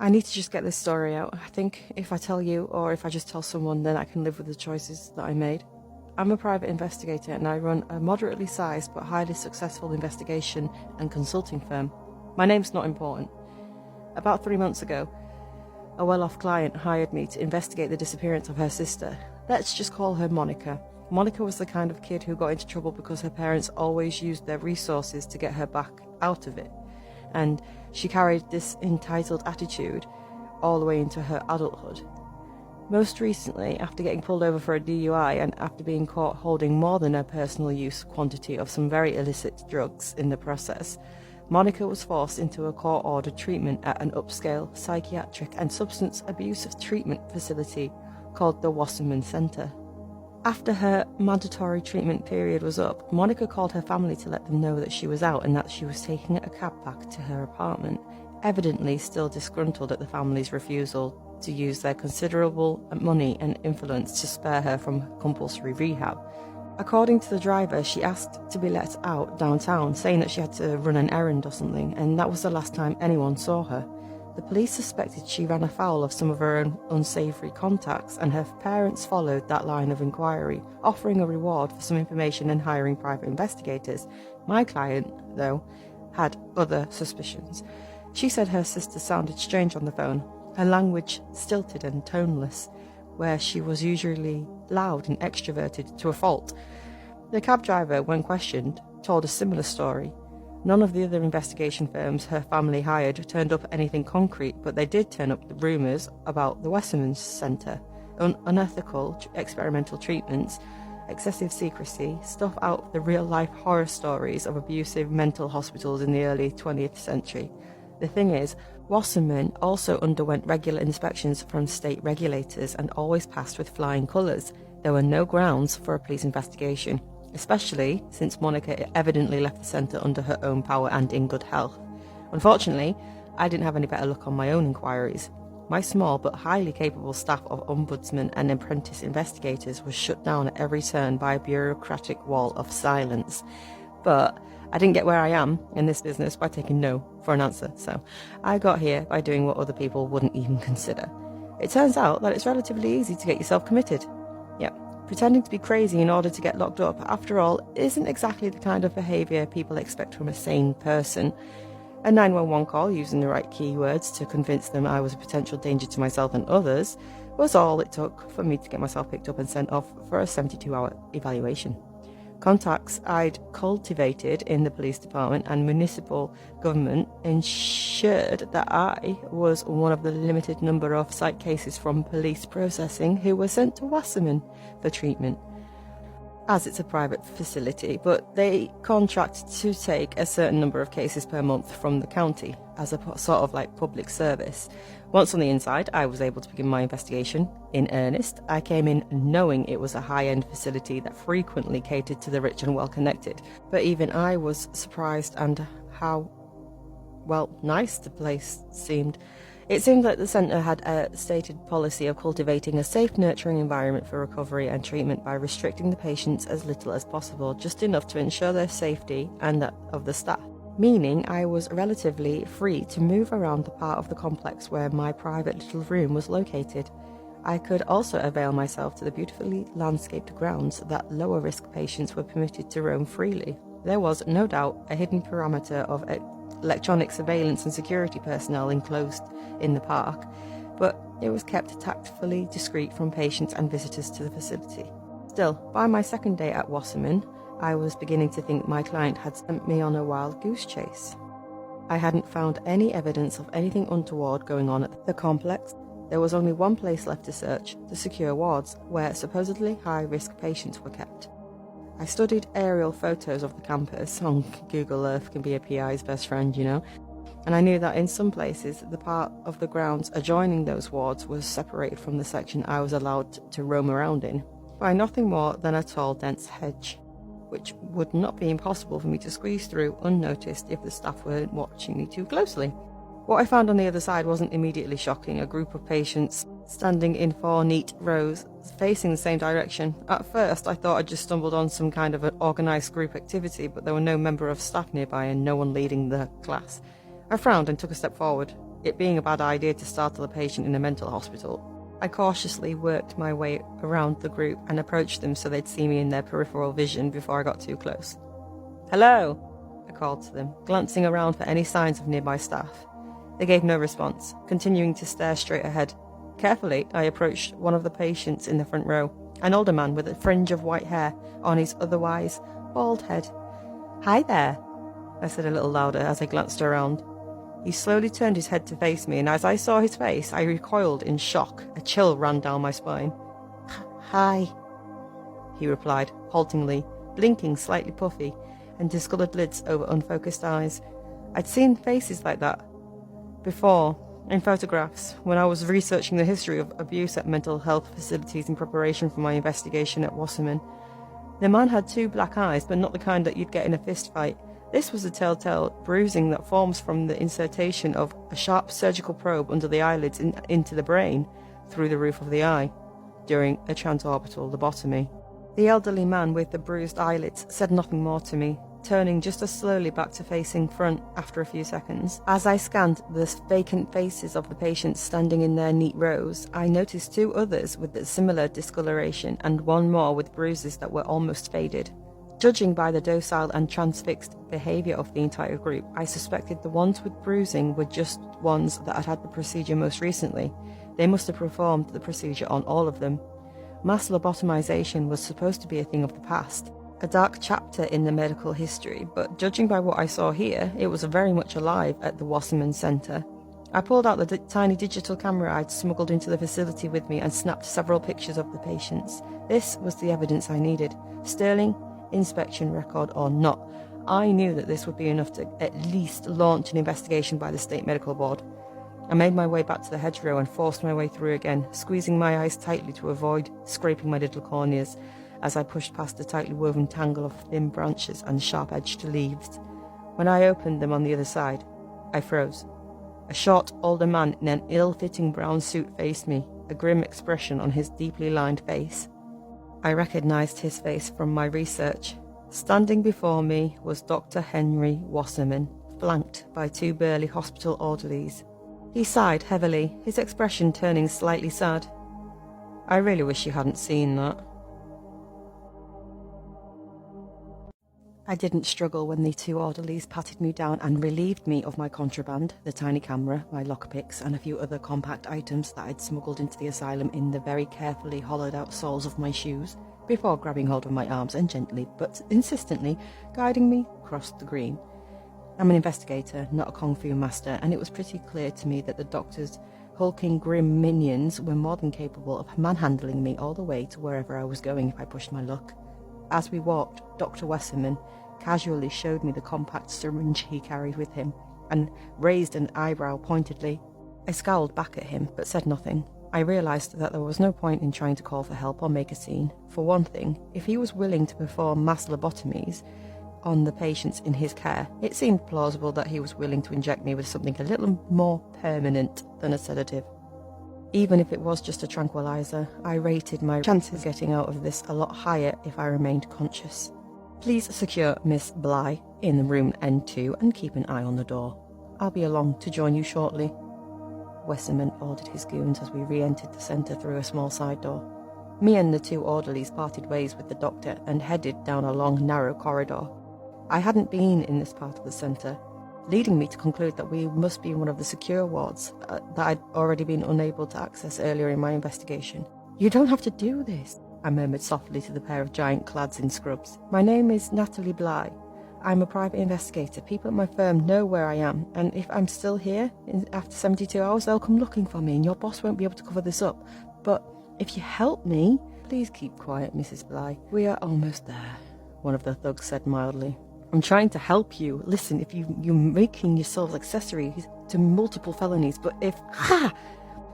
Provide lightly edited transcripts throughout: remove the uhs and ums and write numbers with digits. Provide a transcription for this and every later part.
I need to just get this story out. I think if I tell you, or if I just tell someone, then I can live with the choices that I made. I'm a private investigator and I run a moderately sized but highly successful investigation and consulting firm. My name's not important. About 3 months ago, a well-off client hired me to investigate the disappearance of her sister. Let's just call her Monica. Monica was the kind of kid who got into trouble because her parents always used their resources to get her back out of it. And she carried this entitled attitude all the way into her adulthood. Most recently, after getting pulled over for a DUI and after being caught holding more than her personal use quantity of some very illicit drugs in the process, Monica was forced into a court-ordered treatment at an upscale psychiatric and substance abuse treatment facility called the Wasserman Center. After her mandatory treatment period was up, Monica called her family to let them know that she was out and that she was taking a cab back to her apartment, evidently still disgruntled at the family's refusal to use their considerable money and influence to spare her from compulsory rehab. According to the driver, she asked to be let out downtown, saying that she had to run an errand or something, and that was the last time anyone saw her. The police suspected she ran afoul of some of her own unsavoury contacts, and her parents followed that line of inquiry, offering a reward for some information and hiring private investigators. My client, though, had other suspicions. She said her sister sounded strange on the phone, her language stilted and toneless, where she was usually loud and extroverted to a fault. The cab driver, when questioned, told a similar story. None of the other investigation firms her family hired turned up anything concrete, but they did turn up the rumours about the Wasserman Center, unethical experimental treatments, excessive secrecy, stuff out of the real-life horror stories of abusive mental hospitals in the early 20th century. The thing is, Wasserman also underwent regular inspections from state regulators and always passed with flying colours. There were no grounds for a police investigation, especially since Monica evidently left the centre under her own power and in good health. Unfortunately, I didn't have any better luck on my own inquiries. My small but highly capable staff of ombudsman and apprentice investigators was shut down at every turn by a bureaucratic wall of silence. But I didn't get where I am in this business by taking no for an answer, so I got here by doing what other people wouldn't even consider. It turns out that it's relatively easy to get yourself committed. Yeah, pretending to be crazy in order to get locked up, after all, isn't exactly the kind of behaviour people expect from a sane person. A 911 call using the right keywords to convince them I was a potential danger to myself and others was all it took for me to get myself picked up and sent off for a 72-hour evaluation. Contacts I'd cultivated in the police department and municipal government ensured that I was one of the limited number of psych cases from police processing who were sent to Wasserman for treatment, as it's a private facility, but they contract to take a certain number of cases per month from the county as a sort of like public service. Once on the inside, I was able to begin my investigation in earnest. I came in knowing it was a high-end facility that frequently catered to the rich and well-connected, but even I was surprised and how, well, nice the place seemed. It seemed like the centre had a stated policy of cultivating a safe, nurturing environment for recovery and treatment by restricting the patients as little as possible, just enough to ensure their safety and that of the staff. Meaning I was relatively free to move around the part of the complex where my private little room was located. I could also avail myself to the beautifully landscaped grounds that lower-risk patients were permitted to roam freely. There was, no doubt, a hidden parameter of electronic surveillance and security personnel enclosed in the park, but it was kept tactfully discreet from patients and visitors to the facility. Still, by my second day at Wasserman, I was beginning to think my client had sent me on a wild goose chase. I hadn't found any evidence of anything untoward going on at the complex. There was only one place left to search, the secure wards, where supposedly high-risk patients were kept. I studied aerial photos of the campus. On Google Earth can be a PI's best friend, you know. And I knew that in some places, the part of the grounds adjoining those wards was separated from the section I was allowed to roam around in by nothing more than a tall, dense hedge, which would not be impossible for me to squeeze through unnoticed if the staff weren't watching me too closely. What I found on the other side wasn't immediately shocking. A group of patients standing in 4 neat rows, facing the same direction. At first, I thought I'd just stumbled on some kind of an organised group activity, but there were no member of staff nearby and no one leading the class. I frowned and took a step forward. it being a bad idea to startle a patient in a mental hospital. I cautiously worked my way around the group and approached them so they'd see me in their peripheral vision before I got too close. "Hello," I called to them, glancing around for any signs of nearby staff. They gave no response, continuing to stare straight ahead. Carefully, I approached one of the patients in the front row, an older man with a fringe of white hair on his otherwise bald head. "Hi there," I said a little louder as I glanced around. He slowly turned his head to face me, and as I saw his face, I recoiled in shock. A chill ran down my spine. "Hi," he replied, haltingly, blinking slightly puffy, and discoloured lids over unfocused eyes. I'd seen faces like that before, in photographs, when I was researching the history of abuse at mental health facilities in preparation for my investigation at Wasserman. The man had 2 black eyes, but not the kind that you'd get in a fist fight. This was a telltale bruising that forms from the insertion of a sharp surgical probe under the eyelids into the brain through the roof of the eye during a transorbital lobotomy. The elderly man with the bruised eyelids said nothing more to me, turning just as slowly back to facing front after a few seconds. As I scanned the vacant faces of the patients standing in their neat rows, I noticed 2 others with a similar discoloration and 1 more with bruises that were almost faded. Judging by the docile and transfixed behaviour of the entire group, I suspected the ones with bruising were just ones that had had the procedure most recently. They must have performed the procedure on all of them. Mass lobotomization was supposed to be a thing of the past, a dark chapter in the medical history, but judging by what I saw here, it was very much alive at the Wasserman Centre. I pulled out the tiny digital camera I'd smuggled into the facility with me and snapped several pictures of the patients. This was the evidence I needed. Sterling inspection record or not, I knew that this would be enough to at least launch an investigation by the State Medical Board. I made my way back to the hedgerow and forced my way through again, squeezing my eyes tightly to avoid scraping my little corneas as I pushed past the tightly woven tangle of thin branches and sharp-edged leaves. When I opened them on the other side, I froze. A short, older man in an ill-fitting brown suit faced me, a grim expression on his deeply lined face. I recognised his face from my research. Standing before me was Dr. Henry Wasserman, flanked by 2 burly hospital orderlies. He sighed heavily, his expression turning slightly sad. "I really wish you hadn't seen that." I didn't struggle when the 2 orderlies patted me down and relieved me of my contraband, the tiny camera, my lockpicks, and a few other compact items that I'd smuggled into the asylum in the very carefully hollowed-out soles of my shoes, before grabbing hold of my arms and gently, but insistently, guiding me across the green. I'm an investigator, not a kung fu master, and it was pretty clear to me that the doctor's hulking grim minions were more than capable of manhandling me all the way to wherever I was going if I pushed my luck. As we walked, Dr. Wasserman casually showed me the compact syringe he carried with him, and raised an eyebrow pointedly. I scowled back at him, but said nothing. I realised that there was no point in trying to call for help or make a scene. For one thing, if he was willing to perform mass lobotomies on the patients in his care, it seemed plausible that he was willing to inject me with something a little more permanent than a sedative. Even if it was just a tranquilizer, I rated my chances of getting out of this a lot higher if I remained conscious. "Please secure Miss Bly in room N2 and keep an eye on the door. I'll be along to join you shortly," Wasserman ordered his goons as we re-entered the centre through a small side door. Me and the 2 orderlies parted ways with the doctor and headed down a long, narrow corridor. I hadn't been in this part of the centre, leading me to conclude that we must be in one of the secure wards that I'd already been unable to access earlier in my investigation. "You don't have to do this," I murmured softly to the pair of giant clads in scrubs. "My name is Natalie Bly. I'm a private investigator. People at my firm know where I am, and if I'm still here after 72 hours, they'll come looking for me, and your boss won't be able to cover this up. But if you help me..." "Please keep quiet, Mrs. Bly. We are almost there," one of the thugs said mildly. "I'm trying to help you. Listen, if you're making yourselves accessories to multiple felonies, but if..." "Ha!"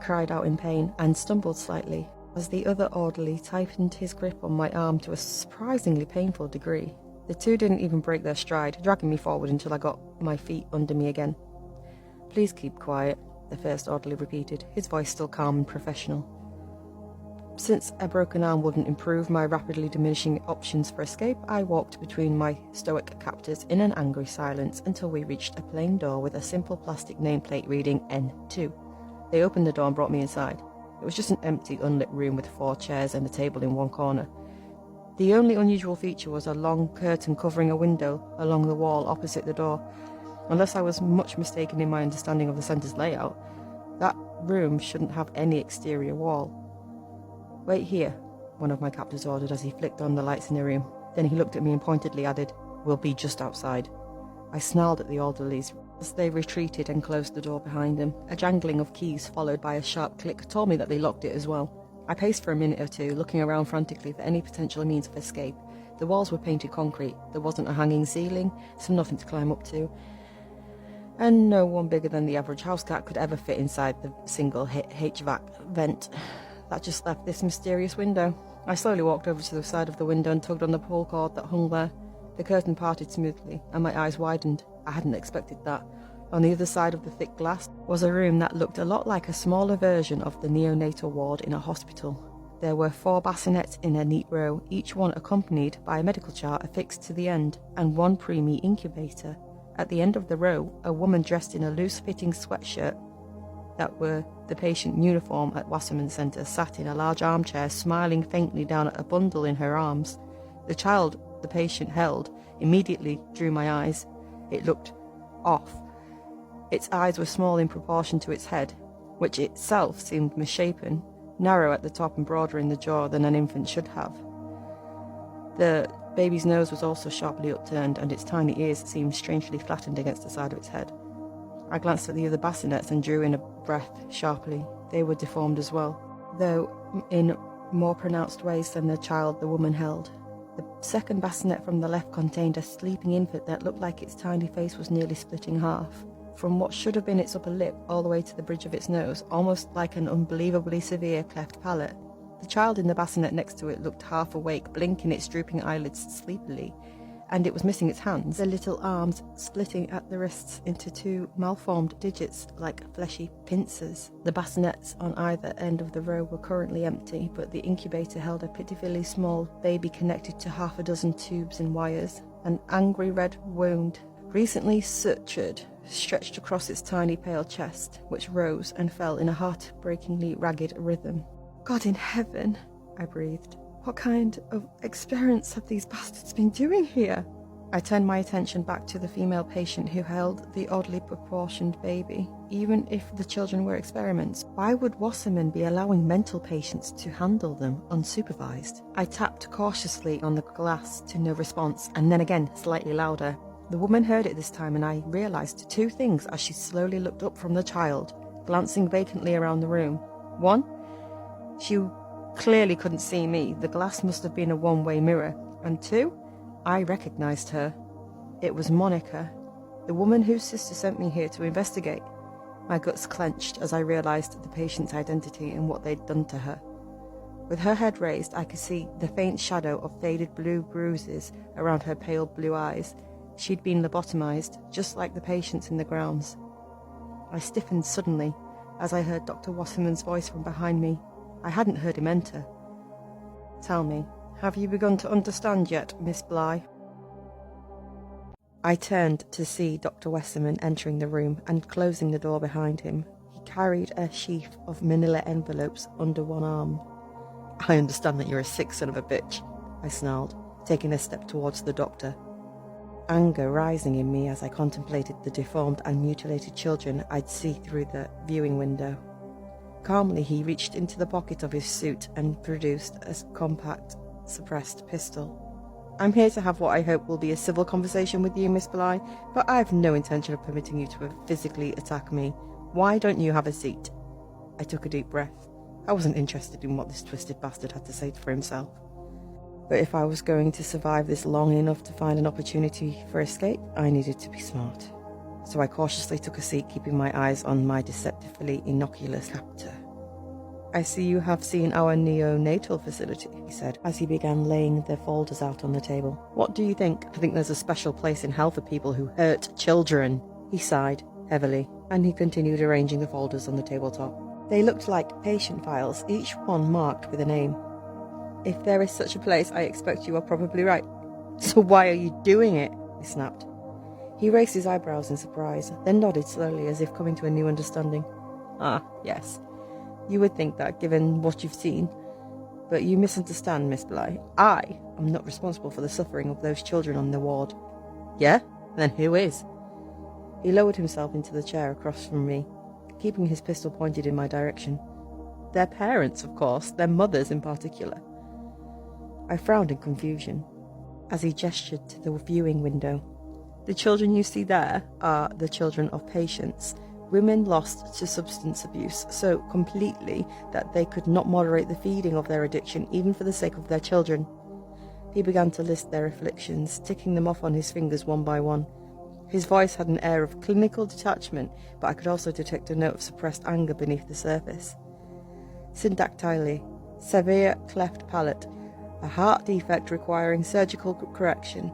cried out in pain, and stumbled slightly, as the other orderly tightened his grip on my arm to a surprisingly painful degree. The 2 didn't even break their stride, dragging me forward until I got my feet under me again. "Please keep quiet," the first orderly repeated, his voice still calm and professional. Since a broken arm wouldn't improve my rapidly diminishing options for escape, I walked between my stoic captors in an angry silence until we reached a plain door with a simple plastic nameplate reading N2. They opened the door and brought me inside. It was just an empty, unlit room with 4 chairs and a table in one corner. The only unusual feature was a long curtain covering a window along the wall opposite the door. Unless I was much mistaken in my understanding of the centre's layout, that room shouldn't have any exterior wall. "Wait here," one of my captors ordered as he flicked on the lights in the room. Then he looked at me and pointedly added, "We'll be just outside." I snarled at the orderlies as they retreated and closed the door behind them. A jangling of keys followed by a sharp click told me that they locked it as well. I paced for a minute or two, looking around frantically for any potential means of escape. The walls were painted concrete, there wasn't a hanging ceiling, so nothing to climb up to, and no one bigger than the average house cat could ever fit inside the single HVAC vent that just left this mysterious window. I slowly walked over to the side of the window and tugged on the pull cord that hung there. The curtain parted smoothly, and my eyes widened. I hadn't expected that. On the other side of the thick glass was a room that looked a lot like a smaller version of the neonatal ward in a hospital. There were 4 bassinets in a neat row, each one accompanied by a medical chart affixed to the end, and 1 preemie incubator. At the end of the row, a woman dressed in a loose-fitting sweatshirt that were the patient uniform at Wasserman Centre sat in a large armchair, smiling faintly down at a bundle in her arms. The child the patient held immediately drew my eyes. It looked off. Its eyes were small in proportion to its head, which itself seemed misshapen, narrow at the top and broader in the jaw than an infant should have. The baby's nose was also sharply upturned, and its tiny ears seemed strangely flattened against the side of its head. I glanced at the other bassinets and drew in a breath sharply. They were deformed as well, though in more pronounced ways than the child the woman held. The second bassinet from the left contained a sleeping infant that looked like its tiny face was nearly split in half, from what should have been its upper lip all the way to the bridge of its nose, almost like an unbelievably severe cleft palate. The child in the bassinet next to it looked half awake, blinking its drooping eyelids sleepily, and it was missing its hands, the little arms splitting at the wrists into 2 malformed digits like fleshy pincers. The bassinets on either end of the row were currently empty, but the incubator held a pitifully small baby connected to half a dozen tubes and wires. An angry red wound, recently sutured, stretched across its tiny pale chest, which rose and fell in a heart-breakingly ragged rhythm. "God in heaven," I breathed. "What kind of experiments have these bastards been doing here?" I turned my attention back to the female patient who held the oddly proportioned baby. Even if the children were experiments, why would Wasserman be allowing mental patients to handle them unsupervised? I tapped cautiously on the glass to no response, and then again, slightly louder. The woman heard it this time, and I realised 2 things as she slowly looked up from the child, glancing vacantly around the room. 1, she clearly couldn't see me. The glass must have been a one-way mirror. And 2, I recognised her. It was Monica, the woman whose sister sent me here to investigate. My guts clenched as I realised the patient's identity and what they'd done to her. With her head raised, I could see the faint shadow of faded blue bruises around her pale blue eyes. She'd been lobotomised, just like the patients in the grounds. I stiffened suddenly as I heard Dr. Wasserman's voice from behind me. I hadn't heard him enter. "Tell me, have you begun to understand yet, Miss Bly?" I turned to see Dr. Wasserman entering the room and closing the door behind him. He carried a sheaf of manila envelopes under one arm. "I understand that you're a sick son of a bitch," I snarled, taking a step towards the doctor. Anger rising in me as I contemplated the deformed and mutilated children I'd see through the viewing window. Calmly, he reached into the pocket of his suit and produced a compact, suppressed pistol. "I'm here to have what I hope will be a civil conversation with you, Miss Bly, but I have no intention of permitting you to physically attack me. Why don't you have a seat?" I took a deep breath. I wasn't interested in what this twisted bastard had to say for himself. But if I was going to survive this long enough to find an opportunity for escape, I needed to be smart. So I cautiously took a seat, keeping my eyes on my deceptively innocuous captor. "I see you have seen our neonatal facility," he said, as he began laying the folders out on the table. "What do you think?" "I think there's a special place in hell for people who hurt children." He sighed heavily, and he continued arranging the folders on the tabletop. They looked like patient files, each one marked with a name. If there is such a place, I expect you are probably right. So why are you doing it? He snapped. He raised his eyebrows in surprise, then nodded slowly as if coming to a new understanding. Ah, yes. You would think that, given what you've seen. But you misunderstand, Miss Bly. I am not responsible for the suffering of those children on the ward. Yeah? Then who is? He lowered himself into the chair across from me, keeping his pistol pointed in my direction. Their parents, of course, their mothers in particular. I frowned in confusion as he gestured to the viewing window. The children you see there are the children of patients, women lost to substance abuse so completely that they could not moderate the feeding of their addiction even for the sake of their children. He began to list their afflictions, ticking them off on his fingers one by one. His voice had an air of clinical detachment, but I could also detect a note of suppressed anger beneath the surface. Syndactyly, severe cleft palate, a heart defect requiring surgical correction.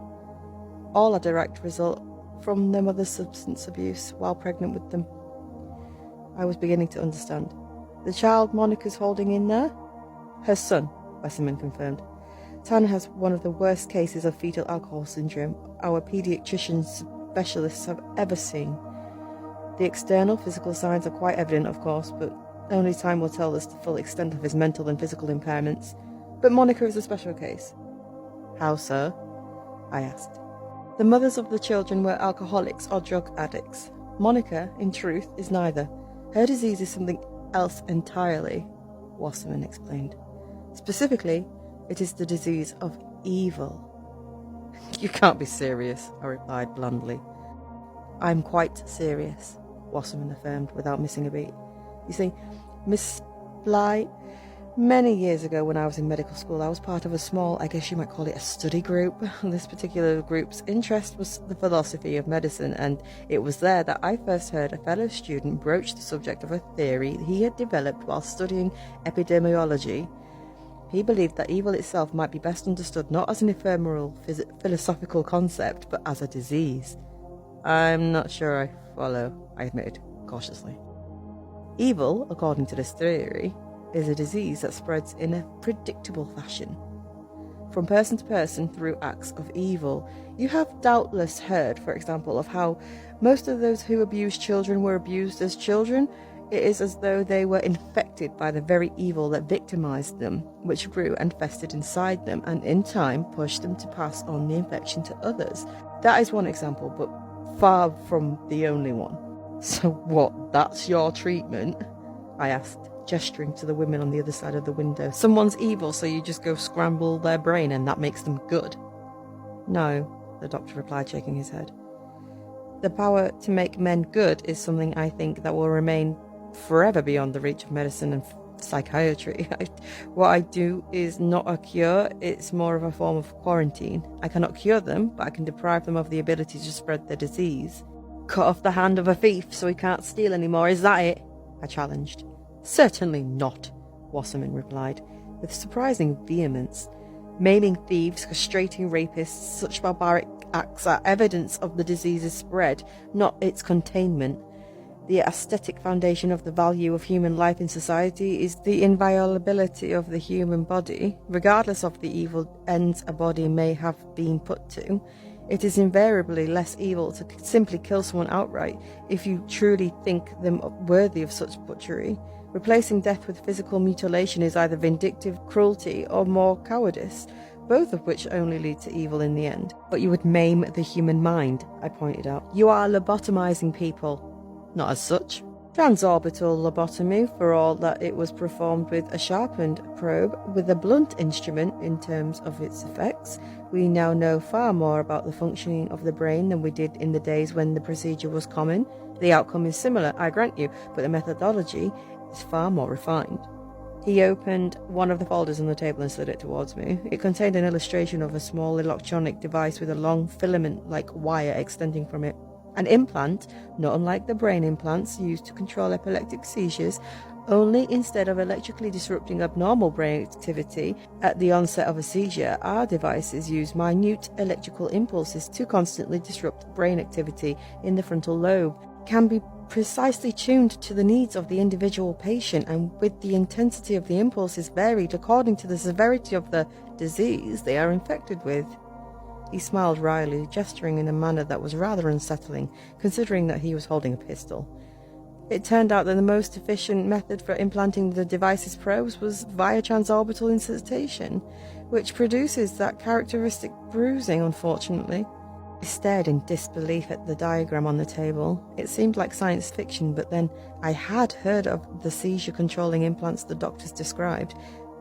All a direct result from their mother's substance abuse while pregnant with them. I was beginning to understand. The child Monica's holding in there? Her son, Westerman confirmed. Tanner has one of the worst cases of fetal alcohol syndrome our paediatrician specialists have ever seen. The external physical signs are quite evident, of course, but only time will tell us the full extent of his mental and physical impairments. But Monica is a special case. How so? I asked. The mothers of the children were alcoholics or drug addicts. Monica, in truth, is neither. Her disease is something else entirely, Wasserman explained. Specifically, it is the disease of evil. You can't be serious, I replied blandly. I'm quite serious, Wasserman affirmed without missing a beat. You see, Miss Bly, many years ago when I was in medical school, I was part of a small, I guess you might call it a study group. This particular group's interest was the philosophy of medicine, and it was there that I first heard a fellow student broach the subject of a theory he had developed while studying epidemiology. He believed that evil itself might be best understood not as an ephemeral philosophical concept, but as a disease. I'm not sure I follow, I admitted cautiously. Evil, according to this theory, is a disease that spreads in a predictable fashion, from person to person through acts of evil. You have doubtless heard, for example, of how most of those who abuse children were abused as children. It is as though they were infected by the very evil that victimized them, which grew and festered inside them, and in time pushed them to pass on the infection to others. That is one example, but far from the only one. So what, that's your treatment? I asked, gesturing to the women on the other side of the window. Someone's evil, so you just go scramble their brain and that makes them good? No, the doctor replied, shaking his head. The power to make men good is something I think that will remain forever beyond the reach of medicine and psychiatry. What I do is not a cure, it's more of a form of quarantine. I cannot cure them, but I can deprive them of the ability to spread their disease. Cut off the hand of a thief so he can't steal anymore, is that it? I challenged. Certainly not, Wasserman replied, with surprising vehemence. Maiming thieves, castrating rapists, such barbaric acts are evidence of the disease's spread, not its containment. The aesthetic foundation of the value of human life in society is the inviolability of the human body, regardless of the evil ends a body may have been put to. It is invariably less evil to simply kill someone outright if you truly think them worthy of such butchery. Replacing death with physical mutilation is either vindictive cruelty or more cowardice, both of which only lead to evil in the end. But you would maim the human mind, I pointed out. You are lobotomizing people. Not as such. Transorbital lobotomy, for all that it was performed with a sharpened probe with a blunt instrument in terms of its effects. We now know far more about the functioning of the brain than we did in the days when the procedure was common. The outcome is similar, I grant you, but the methodology is far more refined. He opened one of the folders on the table and slid it towards me. It contained an illustration of a small electronic device with a long filament-like wire extending from it. An implant, not unlike the brain implants used to control epileptic seizures, only instead of electrically disrupting abnormal brain activity at the onset of a seizure, our devices use minute electrical impulses to constantly disrupt brain activity in the frontal lobe. can be precisely tuned to the needs of the individual patient, and with the intensity of the impulses varied according to the severity of the disease they are infected with. He smiled wryly, gesturing in a manner that was rather unsettling, considering that he was holding a pistol. It turned out that the most efficient method for implanting the device's probes was via transorbital insertion, which produces that characteristic bruising, unfortunately. I stared in disbelief at the diagram on the table. It seemed like science fiction, but then I had heard of the seizure-controlling implants the doctors described.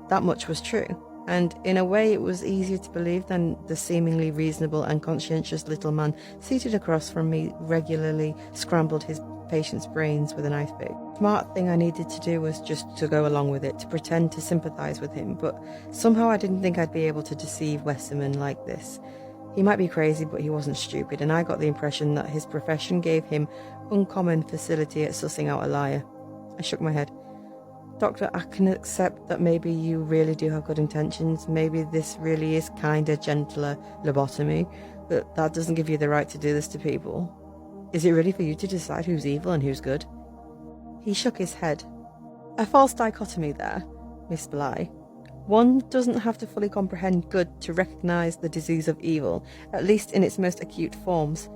That much was true, and in a way it was easier to believe than the seemingly reasonable and conscientious little man seated across from me regularly scrambled his patient's brains with a knife pick. The smart thing I needed to do was just to go along with it, to pretend to sympathise with him, but somehow I didn't think I'd be able to deceive Westerman like this. He might be crazy, but he wasn't stupid, and I got the impression that his profession gave him uncommon facility at sussing out a liar. I shook my head. Doctor, I can accept that maybe you really do have good intentions. Maybe this really is kinda gentler lobotomy, but that doesn't give you the right to do this to people. Is it really for you to decide who's evil and who's good? He shook his head. A false dichotomy there, Miss Bly. One doesn't have to fully comprehend good to recognise the disease of evil, at least in its most acute forms.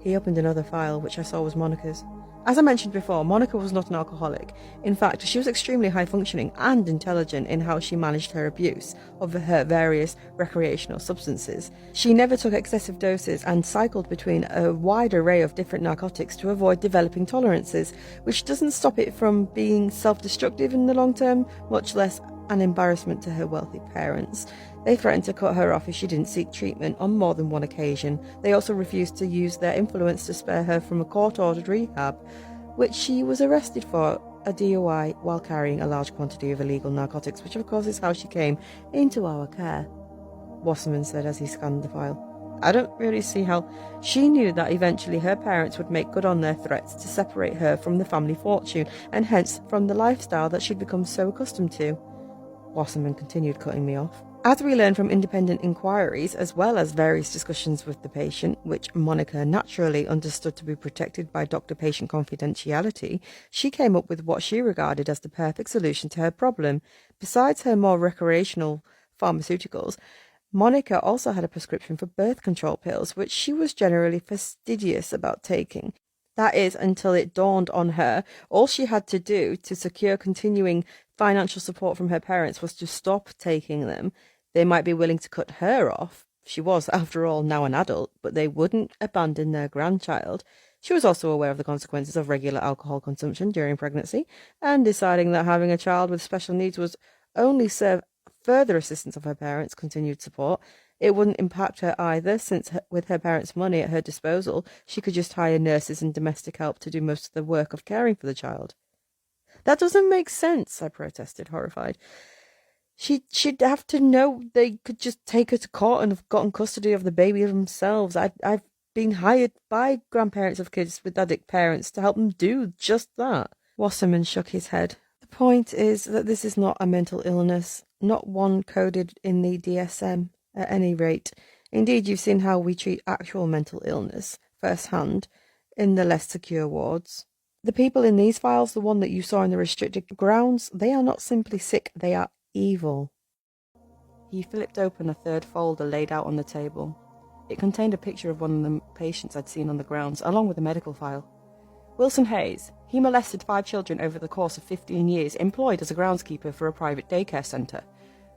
He opened another file, which I saw was Monica's. As I mentioned before, Monica was not an alcoholic. In fact, she was extremely high-functioning and intelligent in how she managed her abuse of her various recreational substances. She never took excessive doses and cycled between a wide array of different narcotics to avoid developing tolerances, which doesn't stop it from being self-destructive in the long term, much less an embarrassment to her wealthy parents. They threatened to cut her off if she didn't seek treatment on more than one occasion. They also refused to use their influence to spare her from a court-ordered rehab, which she was arrested for, a DUI, while carrying a large quantity of illegal narcotics, which of course is how she came into our care, Wasserman said as he scanned the file. I don't really see how. She knew that eventually her parents would make good on their threats to separate her from the family fortune, and hence from the lifestyle that she'd become so accustomed to. Wasserman continued, cutting me off. As we learned from independent inquiries, as well as various discussions with the patient, which Monica naturally understood to be protected by doctor-patient confidentiality, she came up with what she regarded as the perfect solution to her problem. Besides her more recreational pharmaceuticals, Monica also had a prescription for birth control pills, which she was generally fastidious about taking. That is, until it dawned on her all she had to do to secure continuing financial support from her parents was to stop taking them. They might be willing to cut her off. She was, after all, now an adult, but they wouldn't abandon their grandchild. She was also aware of the consequences of regular alcohol consumption during pregnancy, and deciding that having a child with special needs would only serve further assistance of her parents' continued support. It wouldn't impact her either, since with her parents' money at her disposal, she could just hire nurses and domestic help to do most of the work of caring for the child. That doesn't make sense, I protested, horrified. She'd have to know they could just take her to court and have gotten custody of the baby themselves. I've been hired by grandparents of kids with addict parents to help them do just that. Wasserman shook his head. The point is that this is not a mental illness, not one coded in the DSM. At any rate, indeed, you've seen how we treat actual mental illness firsthand in the less secure wards. The people in these files, the one that you saw in the restricted grounds, they are not simply sick, they are evil. He flipped open a third folder laid out on the table. It contained a picture of one of the patients I'd seen on the grounds, along with a medical file. Wilson Hayes. He molested 5 children over the course of 15 years, employed as a groundskeeper for a private daycare centre,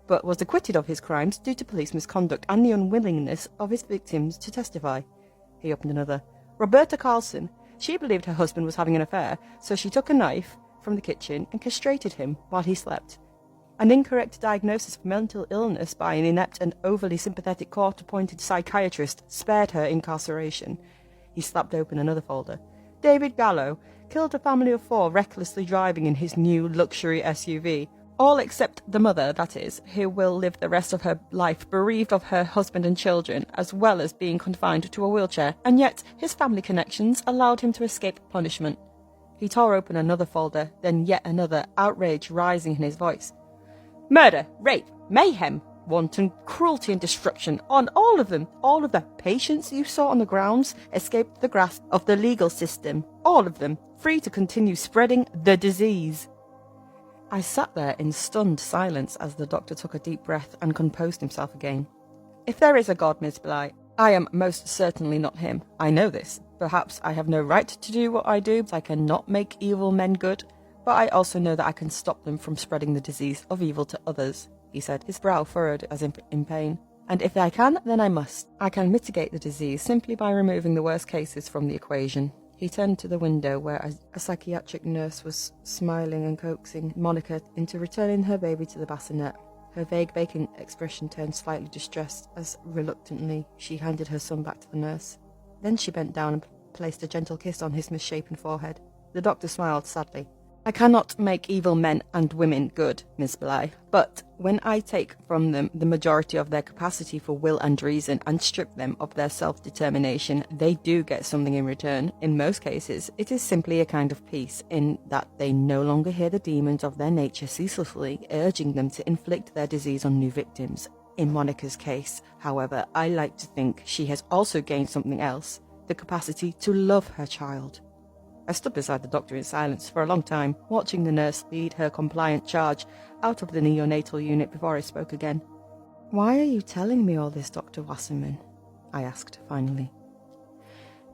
but was acquitted of his crimes due to police misconduct and the unwillingness of his victims to testify. He opened another. Roberta Carlson. She believed her husband was having an affair, so she took a knife from the kitchen and castrated him while he slept. An incorrect diagnosis of mental illness by an inept and overly sympathetic court-appointed psychiatrist spared her incarceration. He slapped open another folder. David Gallo killed a family of 4 recklessly driving in his new luxury SUV. All except the mother, that is, who will live the rest of her life bereaved of her husband and children, as well as being confined to a wheelchair, and yet his family connections allowed him to escape punishment. He tore open another folder, then yet another, outrage rising in his voice. Murder, rape, mayhem, Wanton cruelty and destruction on all of them. All of the patients you saw on the grounds escaped the grasp of the legal system. All of them, free to continue spreading the disease. I sat there in stunned silence as the doctor took a deep breath and composed himself again. If there is a God, Miss Bly, I am most certainly not him. I know this. Perhaps I have no right to do what I do. I cannot make evil men good, but I also know that I can stop them from spreading the disease of evil to others, he said, his brow furrowed as if in pain. And if I can, then I must. I can mitigate the disease simply by removing the worst cases from the equation. He turned to the window where a psychiatric nurse was smiling and coaxing Monica into returning her baby to the bassinet. Her vague vacant expression turned slightly distressed as reluctantly she handed her son back to the nurse. Then she bent down and placed a gentle kiss on his misshapen forehead. The doctor smiled sadly. I cannot make evil men and women good, Miss Bly, but when I take from them the majority of their capacity for will and reason and strip them of their self-determination, they do get something in return. In most cases, it is simply a kind of peace, in that they no longer hear the demons of their nature ceaselessly urging them to inflict their disease on new victims. In Monica's case, however, I like to think she has also gained something else, the capacity to love her child. I stood beside the doctor in silence for a long time, watching the nurse lead her compliant charge out of the neonatal unit before I spoke again. Why are you telling me all this, Dr. Wasserman? I asked finally.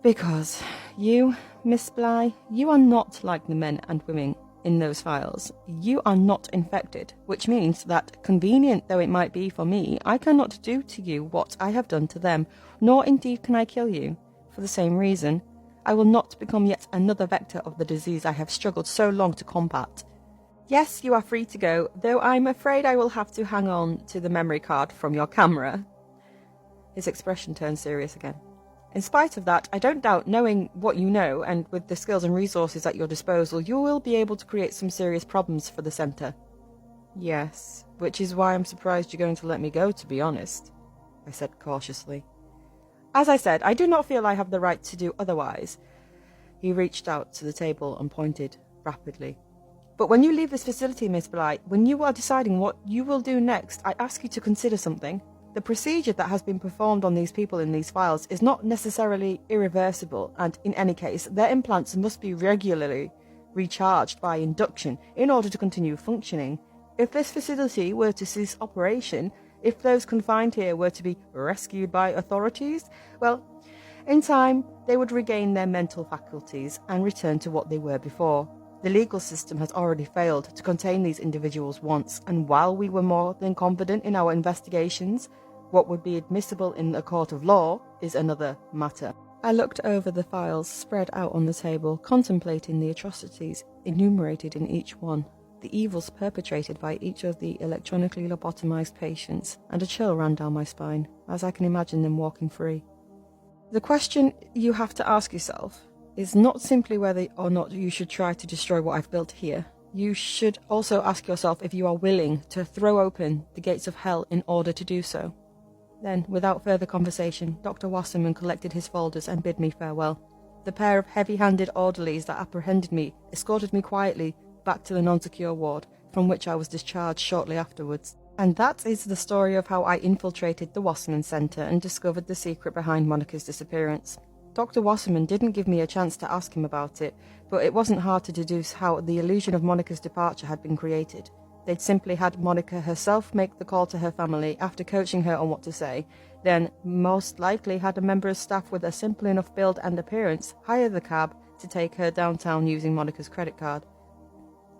Because you, Miss Bly, you are not like the men and women in those files. You are not infected, which means that, convenient though it might be for me, I cannot do to you what I have done to them, nor indeed can I kill you. For the same reason, I will not become yet another vector of the disease I have struggled so long to combat. Yes, you are free to go, though I'm afraid I will have to hang on to the memory card from your camera. His expression turned serious again. In spite of that, I don't doubt, knowing what you know, and with the skills and resources at your disposal, you will be able to create some serious problems for the centre. Yes, which is why I'm surprised you're going to let me go, to be honest, I said cautiously. As I said, I do not feel I have the right to do otherwise. He reached out to the table and pointed rapidly. But when you leave this facility, Miss Bly, when you are deciding what you will do next, I ask you to consider something. The procedure that has been performed on these people in these files is not necessarily irreversible, and in any case, their implants must be regularly recharged by induction in order to continue functioning. If this facility were to cease operation, if those confined here were to be rescued by authorities, well, in time, they would regain their mental faculties and return to what they were before. The legal system has already failed to contain these individuals once, and while we were more than confident in our investigations, what would be admissible in a court of law is another matter. I looked over the files spread out on the table, contemplating the atrocities enumerated in each one, the evils perpetrated by each of the electronically lobotomized patients, and a chill ran down my spine, as I can imagine them walking free. The question you have to ask yourself is not simply whether or not you should try to destroy what I've built here. You should also ask yourself if you are willing to throw open the gates of hell in order to do so. Then, without further conversation, Dr. Wasserman collected his folders and bid me farewell. The pair of heavy-handed orderlies that apprehended me escorted me quietly back to the non-secure ward, from which I was discharged shortly afterwards. And that is the story of how I infiltrated the Wasserman Centre and discovered the secret behind Monica's disappearance. Dr. Wasserman didn't give me a chance to ask him about it, but it wasn't hard to deduce how the illusion of Monica's departure had been created. They'd simply had Monica herself make the call to her family after coaching her on what to say, then most likely had a member of staff with a simple enough build and appearance hire the cab to take her downtown using Monica's credit card.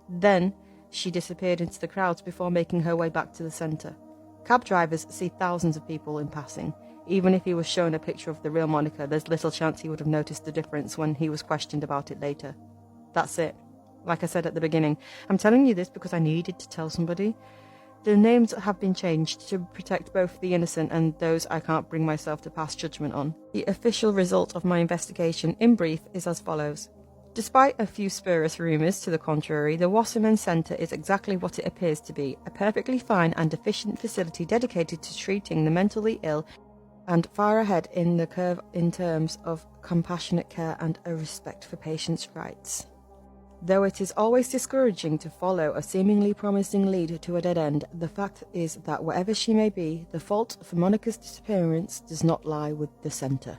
Then she disappeared into the crowds before making her way back to the centre. Cab drivers see thousands of people in passing. Even if he was shown a picture of the real Monica, there's little chance he would have noticed the difference when he was questioned about it later. That's it. Like I said at the beginning, I'm telling you this because I needed to tell somebody. The names have been changed to protect both the innocent and those I can't bring myself to pass judgment on. The official result of my investigation, in brief, is as follows. Despite a few spurious rumours to the contrary, the Wasserman Centre is exactly what it appears to be, a perfectly fine and efficient facility dedicated to treating the mentally ill and far ahead in the curve in terms of compassionate care and a respect for patients' rights. Though it is always discouraging to follow a seemingly promising lead to a dead end, the fact is that wherever she may be, the fault for Monica's disappearance does not lie with the centre.